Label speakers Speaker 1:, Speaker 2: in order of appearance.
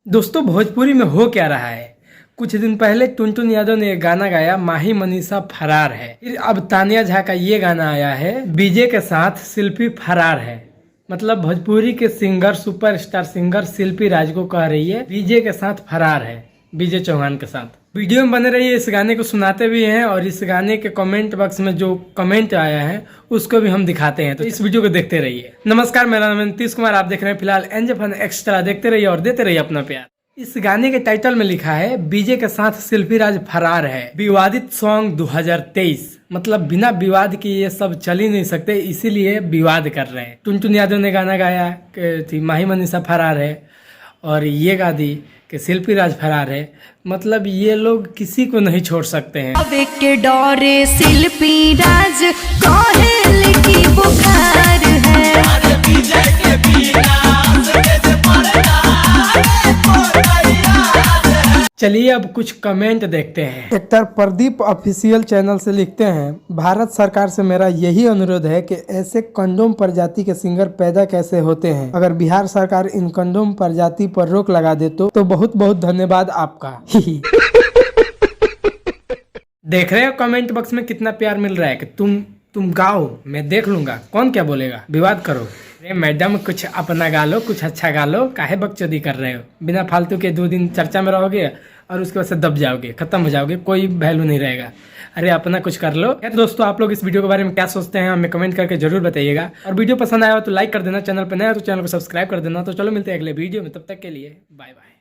Speaker 1: दोस्तों भोजपुरी में हो क्या रहा है। कुछ दिन पहले टुनटुन यादव ने गाना गाया माही मनीषा फरार है। फिर अब तानिया झा का ये गाना आया है बीजे के साथ शिल्पी फरार है। मतलब भोजपुरी के सिंगर सुपरस्टार सिंगर शिल्पी राज को कह रही है बीजे के साथ फरार है, विजय चौहान के साथ। वीडियो में बने रहिए, इस गाने को सुनाते भी हैं और इस गाने के कमेंट बॉक्स में जो कमेंट आया है उसको भी हम दिखाते हैं, तो इस वीडियो को देखते रहिए। नमस्कार, मेरा नाम नीतीश कुमार, आप देख रहे हैं फिलहाल एनजे फन एक्स्ट्रा। देखते रहिए और देते रहिए अपना प्यार। इस गाने के टाइटल में लिखा है बीजे के साथ शिल्पी राज फरार है, विवादित सॉन्ग 2023। मतलब बिना विवाद के ये सब चल ही नहीं सकते, इसीलिए विवाद कर रहे हैं। टुनटुन यादव ने गाना गाया कि माही मनीषा फरार है और ये गा दी कि शिल्पी राज फरार है। मतलब ये लोग किसी को नहीं छोड़ सकते हैं।
Speaker 2: अब के डोरे शिल्पी राज कोहेल की बुखार है।
Speaker 1: चलिए अब कुछ कमेंट देखते हैं। एक्टर प्रदीप ऑफिशियल चैनल से लिखते हैं, भारत सरकार से मेरा यही अनुरोध है कि ऐसे कंडोम प्रजाति के सिंगर पैदा कैसे होते हैं। अगर बिहार सरकार इन कंडोम प्रजाति पर रोक लगा दे तो बहुत बहुत धन्यवाद आपका। देख रहे हो कमेंट बॉक्स में कितना प्यार मिल रहा है कि तुम गाओ, मैं देख लूंगा, कौन क्या बोलेगा, विवाद करो। अरे मैडम कुछ अपना गा लो, कुछ अच्छा गा लो, काहे बकचोदी कर रहे हो। बिना फालतू के 2 दिन चर्चा में रहोगे और उसके बाद से दब जाओगे, खत्म हो जाओगे, कोई वैल्यू नहीं रहेगा। अरे अपना कुछ कर लो। दोस्तों आप लोग इस वीडियो के बारे में क्या सोचते हैं हमें कमेंट करके जरूर बताइएगा। और वीडियो पसंद आया हो तो लाइक कर देना, चैनल पर नया हो तो चैनल को सब्सक्राइब कर देना। तो चलो मिलते हैं अगले वीडियो में, तब तक के लिए बाय बाय।